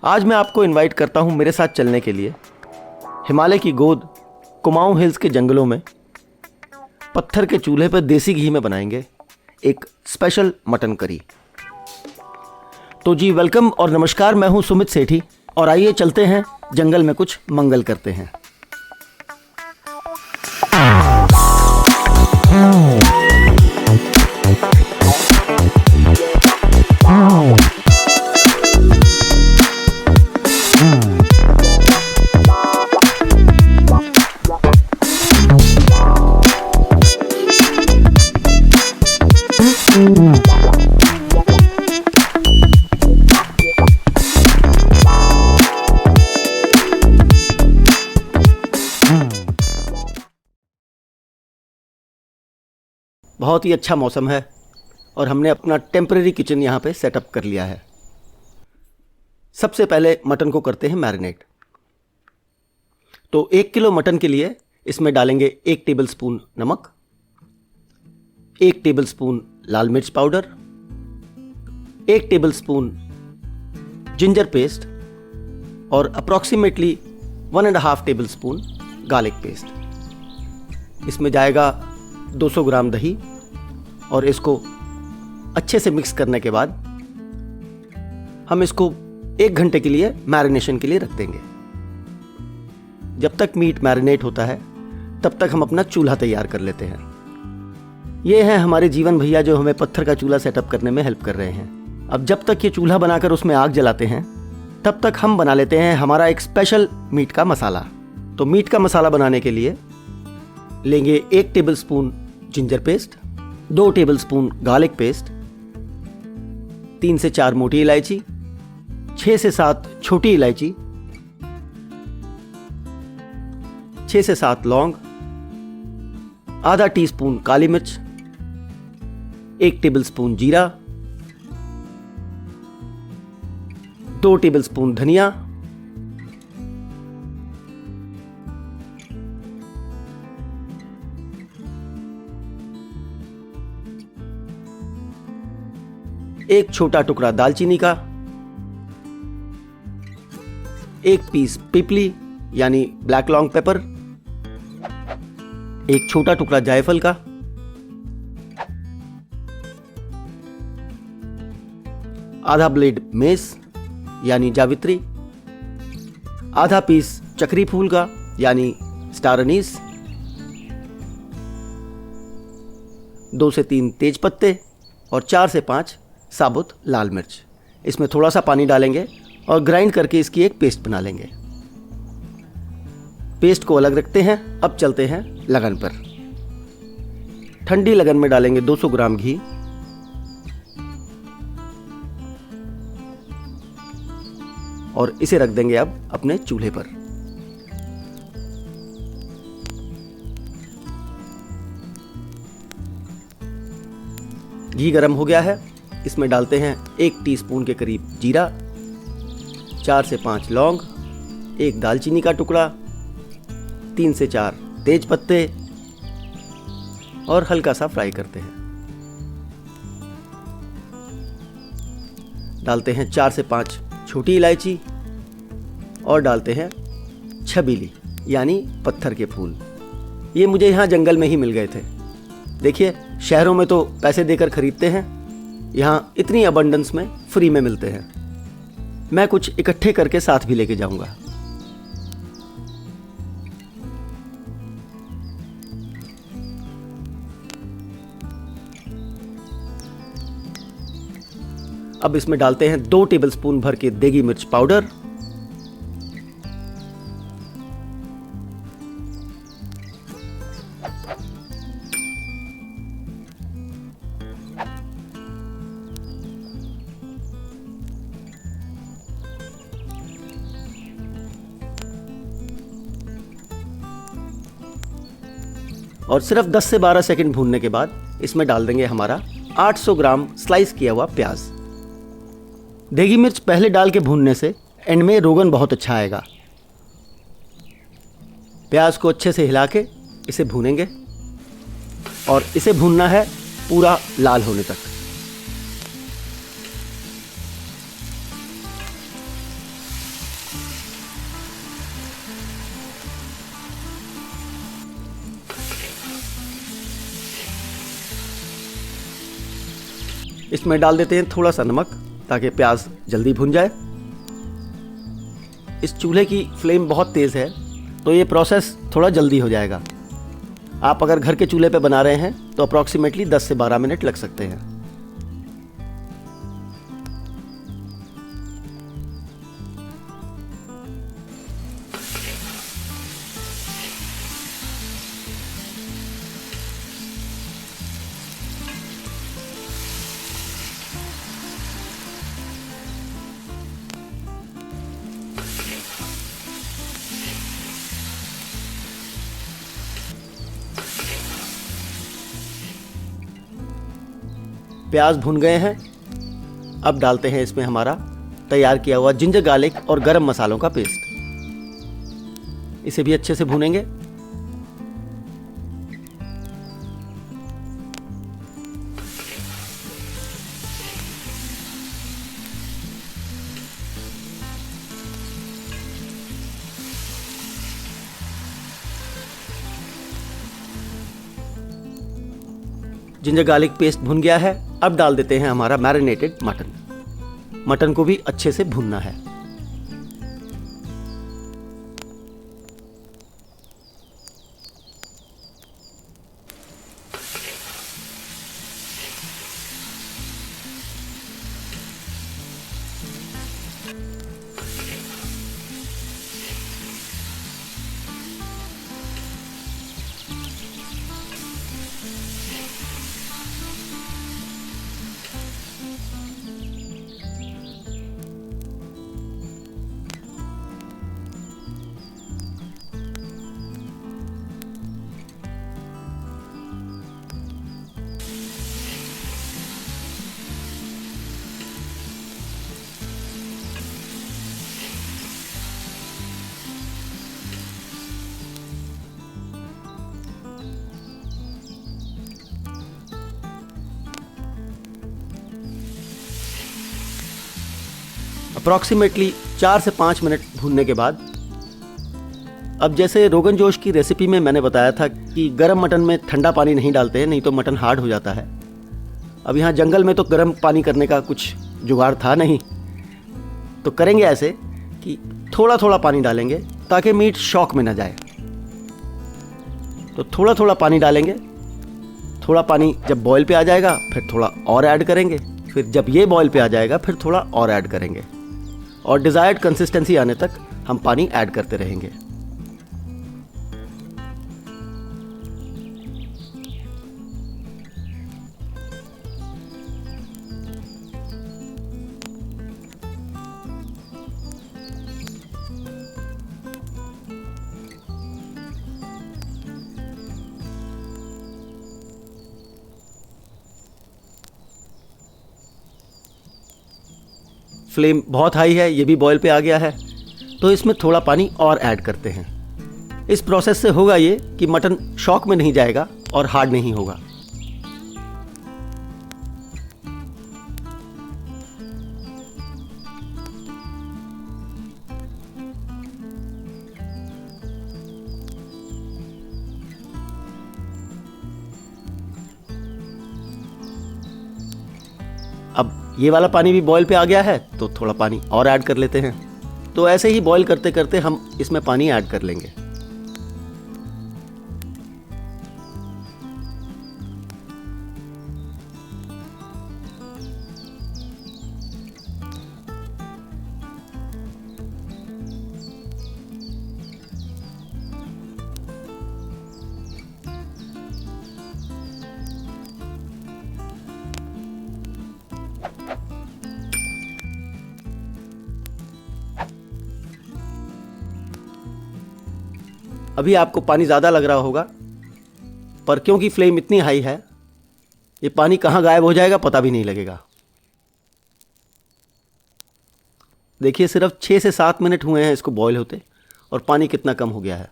आज मैं आपको इनवाइट करता हूं मेरे साथ चलने के लिए हिमालय की गोद कुमाऊं हिल्स के जंगलों में। पत्थर के चूल्हे पर देसी घी में बनाएंगे एक स्पेशल मटन करी। तो जी वेलकम और नमस्कार, मैं हूं सुमित सेठी और आइए चलते हैं जंगल में कुछ मंगल करते हैं। बहुत ही अच्छा मौसम है और हमने अपना टेम्परेरी किचन यहाँ पे सेटअप कर लिया है। सबसे पहले मटन को करते हैं मैरिनेट। तो 1 किलो मटन के लिए इसमें डालेंगे 1 टेबलस्पून नमक, 1 टेबलस्पून लाल मिर्च पाउडर, 1 टेबलस्पून जिंजर पेस्ट और अप्रॉक्सीमेटली 1.5 टेबलस्पून गार्लिक पेस्ट। इसमें जाएगा 200 ग्राम दही और इसको अच्छे से मिक्स करने के बाद हम इसको 1 घंटे के लिए मैरिनेशन के लिए रख देंगे। जब तक मीट मैरिनेट होता है तब तक हम अपना चूल्हा तैयार कर लेते हैं। ये हैं हमारे जीवन भैया जो हमें पत्थर का चूल्हा सेटअप करने में हेल्प कर रहे हैं। अब जब तक ये चूल्हा बनाकर उसमें आग जलाते हैं तब तक हम बना लेते हैं हमारा एक स्पेशल मीट का मसाला। तो मीट का मसाला बनाने के लिए लेंगे 1 tablespoon ginger paste, 2 tablespoon garlic paste, 3 से 4 मोटी इलायची, 6 से 7 छोटी इलायची, 6 से 7 लौंग, आधा टीस्पून काली मिर्च, 1 टेबलस्पून जीरा, 2 टेबलस्पून धनिया, एक छोटा टुकड़ा दालचीनी का, 1 पीस पिपली यानी ब्लैक लॉन्ग पेपर, 1 छोटा टुकड़ा जायफल का, आधा ब्लेड मेस यानी जावित्री, आधा पीस चक्री फूल का यानी स्टार अनीस, 2 से 3 तेज पत्ते और 4 से 5 साबुत लाल मिर्च। इसमें थोड़ा सा पानी डालेंगे और ग्राइंड करके इसकी एक पेस्ट बना लेंगे। पेस्ट को अलग रखते हैं। अब चलते हैं लगन पर। ठंडी लगन में डालेंगे 200 ग्राम घी, और इसे रख देंगे अब अपने चूल्हे पर। घी गर्म हो गया है। इसमें डालते हैं 1 टीस्पून के करीब जीरा, 4 से 5 लौंग, 1 दालचीनी का टुकड़ा, 3 से 4 तेज पत्ते और हल्का सा फ्राई करते हैं। डालते हैं 4 से 5 छोटी इलायची और डालते हैं छबीली यानी पत्थर के फूल। ये मुझे यहाँ जंगल में ही मिल गए थे। देखिए, शहरों में तो पैसे देकर खरीदते हैं, यहाँ इतनी अबंडेंस में फ्री में मिलते हैं। मैं कुछ इकट्ठे करके साथ भी लेके जाऊंगा। अब इसमें डालते हैं 2 टेबलस्पून भर के देगी मिर्च पाउडर, और सिर्फ 10 से 12 सेकंड भूनने के बाद इसमें डाल देंगे हमारा 800 ग्राम स्लाइस किया हुआ प्याज। देगी मिर्च पहले डाल के भूनने से एंड में रोगन बहुत अच्छा आएगा। प्याज को अच्छे से हिला के इसे भूनेंगे और इसे भूनना है पूरा लाल होने तक। इसमें डाल देते हैं थोड़ा सा नमक ताकि प्याज जल्दी भुन जाए। इस चूल्हे की फ्लेम बहुत तेज़ है तो ये प्रोसेस थोड़ा जल्दी हो जाएगा। आप अगर घर के चूल्हे पे बना रहे हैं तो अप्रॉक्सीमेटली 10 से 12 मिनट लग सकते हैं। प्याज भुन गए हैं। अब डालते हैं इसमें हमारा तैयार किया हुआ जिंजर गार्लिक और गरम मसालों का पेस्ट। इसे भी अच्छे से भूनेंगे। जिंजर गार्लिक पेस्ट भुन गया है। अब डाल देते हैं हमारा मैरिनेटेड मटन। मटन को भी अच्छे से भूनना है। अप्रॉक्सीमेटली 4 से 5 मिनट भूनने के बाद, अब जैसे रोगन जोश की रेसिपी में मैंने बताया था कि गरम मटन में ठंडा पानी नहीं डालते हैं, नहीं तो मटन हार्ड हो जाता है। अब यहाँ जंगल में तो गरम पानी करने का कुछ जुगाड़ था नहीं, तो करेंगे ऐसे कि थोड़ा थोड़ा पानी डालेंगे ताकि मीट शॉक में ना जाए। तो थोड़ा थोड़ा पानी डालेंगे। थोड़ा पानी जब बॉयल पे आ जाएगा फिर थोड़ा और ऐड करेंगे, फिर जब ये बॉयल पे आ जाएगा फिर थोड़ा और ऐड करेंगे, और डिज़ायर्ड कंसिस्टेंसी आने तक हम पानी ऐड करते रहेंगे। फ्लेम बहुत हाई है, ये भी बॉयल पे आ गया है, तो इसमें थोड़ा पानी और ऐड करते हैं। इस प्रोसेस से होगा ये कि मटन शॉक में नहीं जाएगा और हार्ड नहीं होगा। अब ये वाला पानी भी बॉयल पे आ गया है, तो थोड़ा पानी और ऐड कर लेते हैं। तो ऐसे ही बॉयल करते करते हम इसमें पानी ऐड कर लेंगे। अभी आपको पानी ज़्यादा लग रहा होगा, पर क्योंकि फ्लेम इतनी हाई है, ये पानी कहाँ गायब हो जाएगा पता भी नहीं लगेगा। देखिए सिर्फ 6 से 7 मिनट हुए हैं इसको बॉयल होते, और पानी कितना कम हो गया है।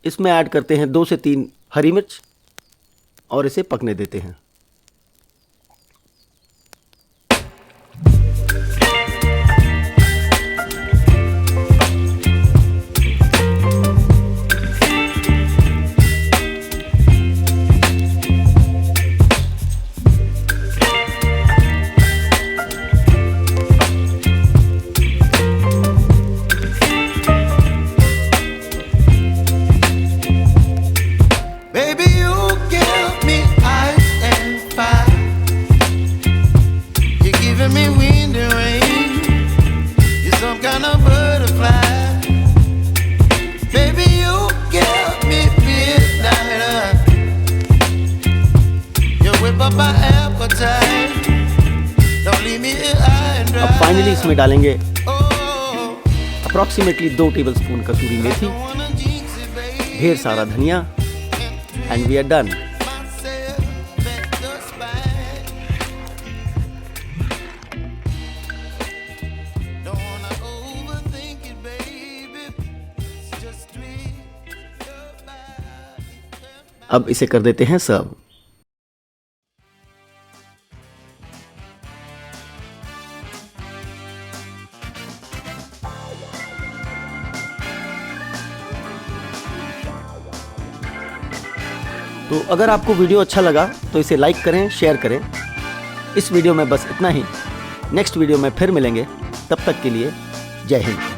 इसमें ऐड करते हैं 2 से 3 हरी मिर्च और इसे पकने देते हैं। up my appetite. Don't leave me here high and dry. अब फाइनली इसमें डालेंगे Oh, अप्रॉक्सीमेटली 2 टेबलस्पून कसूरी मेथी, wanna jinx it, baby. ढेर सारा धनिया, and we are done. Myself at the spine. Don't wanna overthink it, baby. It's just me, your body. अब इसे कर देते हैं सर्व। तो अगर आपको वीडियो अच्छा लगा तो इसे लाइक करें, शेयर करें। इस वीडियो में बस इतना ही। नेक्स्ट वीडियो में फिर मिलेंगे, तब तक के लिए जय हिंद।